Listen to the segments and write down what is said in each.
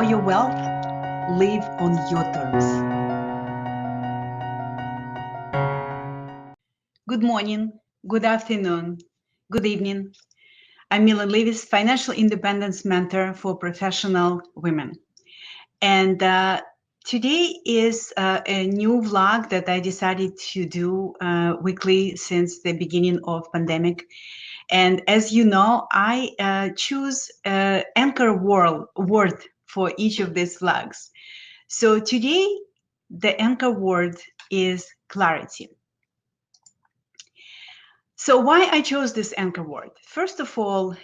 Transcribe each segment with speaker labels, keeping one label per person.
Speaker 1: your wealth, live on your terms. Good morning, good afternoon, good evening. I'm Millen, Livis, financial independence mentor for professional women. And today is a new vlog that I decided to do weekly since the beginning of pandemic. And as you know, I choose anchor word for each of these vlogs. So today, the anchor word is clarity. So why I chose this anchor word? First of all,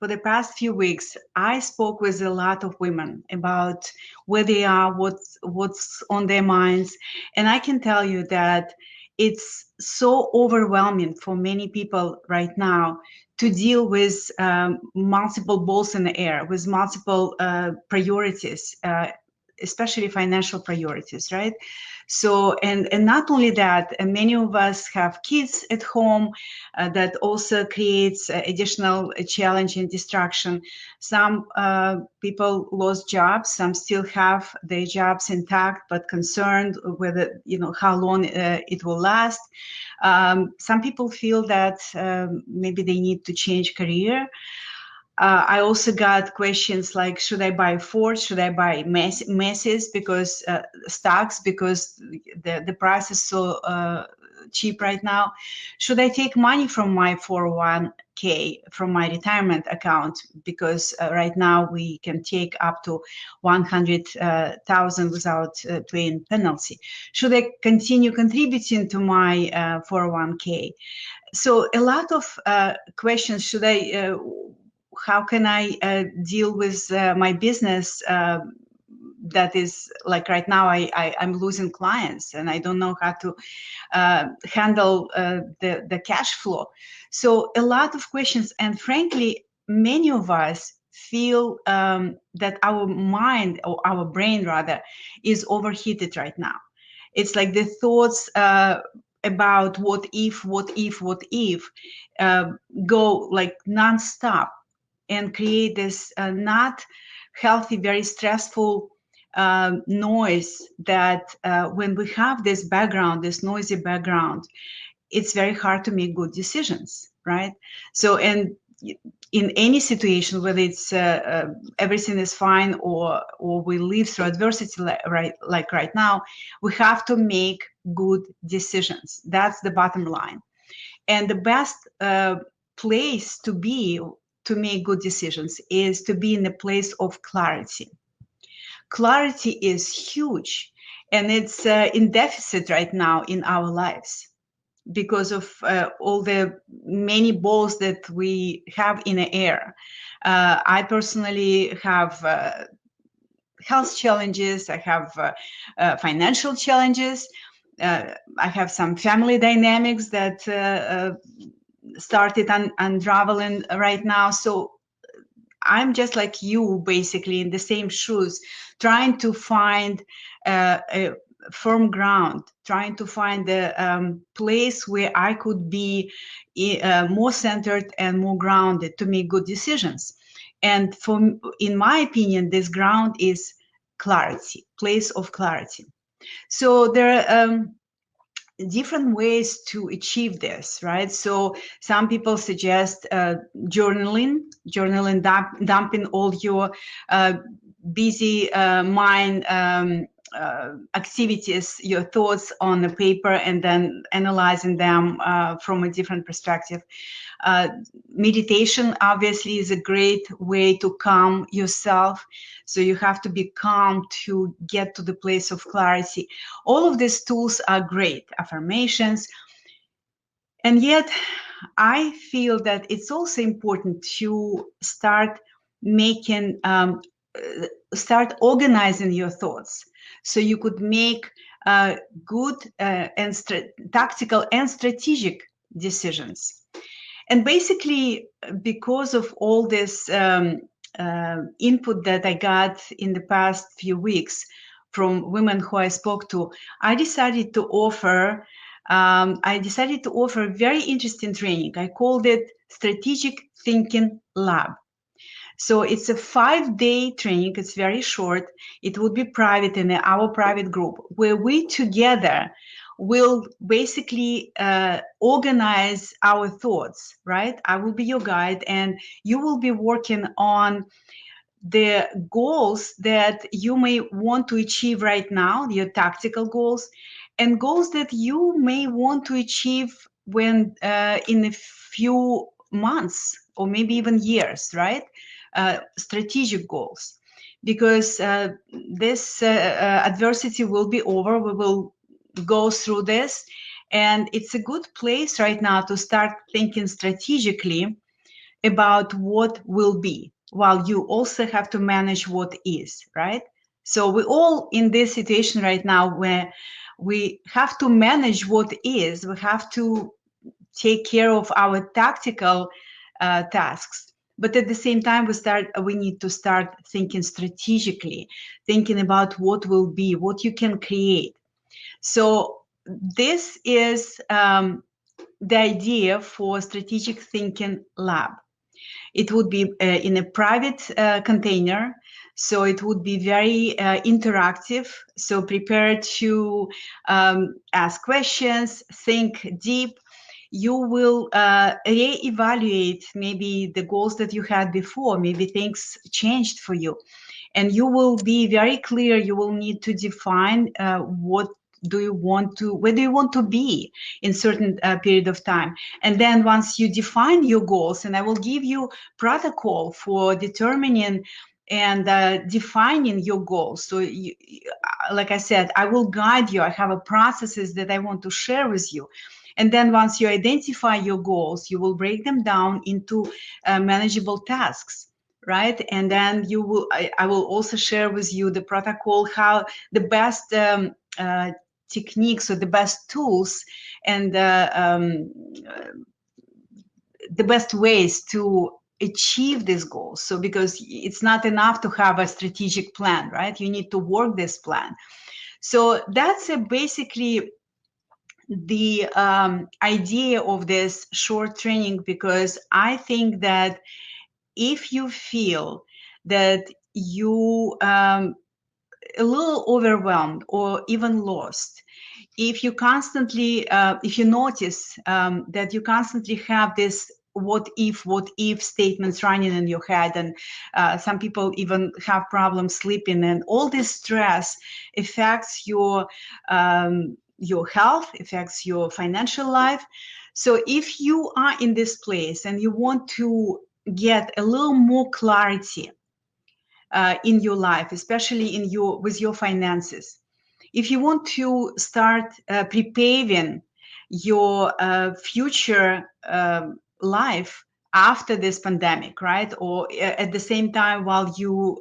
Speaker 1: for the past few weeks, I spoke with a lot of women about where they are, what's on their minds. And I can tell you that it's so overwhelming for many people right now to deal with multiple balls in the air, with multiple priorities, especially financial priorities, right? So, and not only that, many of us have kids at home that also creates additional challenge and distraction. Some people lost jobs, some still have their jobs intact, but concerned whether, how long it will last. Some people feel that maybe they need to change career. I also got questions like, should I buy Ford? Should I buy Macy's because stocks because the price is so cheap right now? Should I take money from my 401k, from my retirement account? Because right now we can take up to 100,000 without paying penalty. Should I continue contributing to my 401k? So a lot of questions. Should I? How can I deal with my business that is like right now I'm losing clients and I don't know how to handle the cash flow. So a lot of questions, and frankly, many of us feel that our mind, or our brain rather, is overheated right now. It's like the thoughts about what if go like nonstop and create this not healthy, very stressful noise that when we have this background, this noisy background, it's very hard to make good decisions, right? So, and in any situation, whether it's everything is fine or we live through adversity, like right now, we have to make good decisions. That's the bottom line. And the best place to be to make good decisions is to be in a place of clarity. Clarity is huge, and it's in deficit right now in our lives because of all the many balls that we have in the air. I personally have health challenges. I have financial challenges. I have some family dynamics that started unraveling right now. So I'm just like you, basically in the same shoes, trying to find a firm ground, trying to find the place where I could be more centered and more grounded to make good decisions. And in my opinion, this ground is clarity, place of clarity. So there are different ways to achieve this, right? So some people suggest journaling, dumping all your busy mind activities, your thoughts on the paper, and then analyzing them from a different perspective. Meditation obviously is a great way to calm yourself. So you have to be calm to get to the place of clarity. All of these tools are great, affirmations. And yet I feel that it's also important to start making, start organizing your thoughts. So you could make good and tactical and strategic decisions. And basically, because of all this input that I got in the past few weeks from women who I spoke to, I decided to offer a very interesting training. I called it Strategic Thinking Lab. So it's a 5-day training. It's very short. It would be private in our private group, where we together will basically organize our thoughts, right? I will be your guide, and you will be working on the goals that you may want to achieve right now, your tactical goals, and goals that you may want to achieve when in a few months or maybe even years, right? Strategic goals, because this adversity will be over. We will go through this, and it's a good place right now to start thinking strategically about what will be, while you also have to manage what is, right? So we're all in this situation right now where we have to manage what is. We have to take care of our tactical tasks. But at the same time, we need to start thinking strategically, thinking about what will be, what you can create. So this is the idea for Strategic Thinking Lab. It would be in a private container, so it would be very interactive. So prepare to ask questions, think deep. You will reevaluate maybe the goals that you had before. Maybe things changed for you, and you will be very clear. You will need to define where do you want to be in certain period of time. And then once you define your goals, and I will give you protocol for determining and defining your goals. So like I said, I will guide you. I have a processes that I want to share with you. And then once you identify your goals, you will break them down into manageable tasks, right? And then I will also share with you the protocol, how the best techniques or the best tools and the best ways to achieve these goals. So because it's not enough to have a strategic plan, right? You need to work this plan. So that's basically the idea of this short training, because I think that if you feel that you a little overwhelmed or even lost, if you constantly if you notice that you constantly have this what if statements running in your head, and some people even have problems sleeping, and all this stress affects your health, affects your financial life. So if you are in this place and you want to get a little more clarity in your life, especially with your finances, if you want to start preparing your future life after this pandemic, right? Or at the same time, while you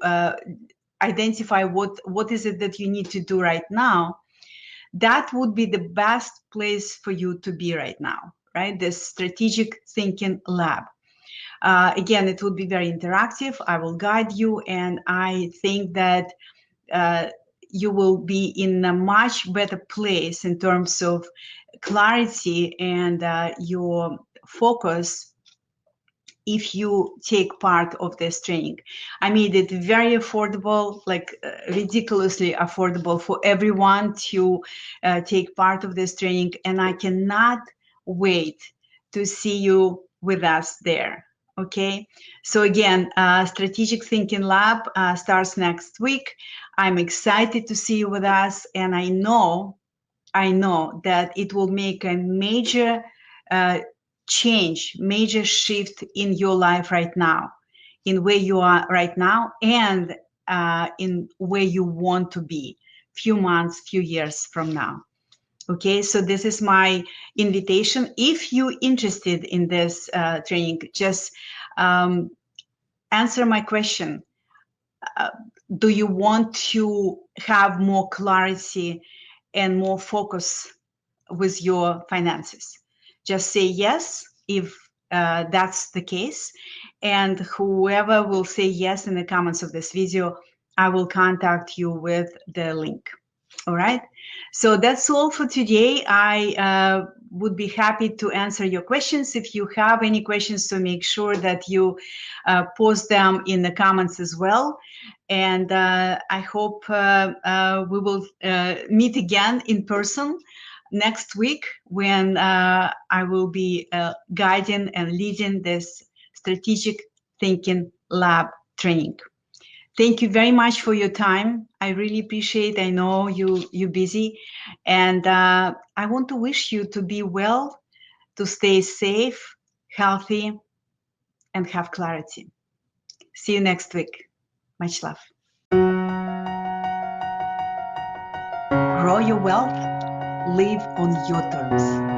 Speaker 1: identify what is it that you need to do right now, that would be the best place for you to be right now, right? This Strategic Thinking Lab. Again, it would be very interactive. I will guide you, and I think that you will be in a much better place in terms of clarity and your focus if you take part of this training. I made it very affordable, like ridiculously affordable for everyone to take part of this training, and I cannot wait to see you with us there. Okay, so again, Strategic Thinking Lab starts next week. I'm excited to see you with us, and I know that it will make a major change, major shift in your life right now, in where you are right now, and in where you want to be few months, few years from now. Okay, so this is my invitation. If you're interested in this training, just answer my question. Do you want to have more clarity and more focus with your finances? Just say yes if that's the case. And whoever will say yes in the comments of this video, I will contact you with the link. All right. So that's all for today. I would be happy to answer your questions. If you have any questions, so make sure that you post them in the comments as well. And I hope we will meet again in person next week when I will be guiding and leading this strategic thinking lab training. Thank you very much for your time. I really appreciate. I know you're busy, and I want to wish you to be well, to stay safe, healthy, and have clarity. See you next week. Much love. Grow your wealth. Live on your terms.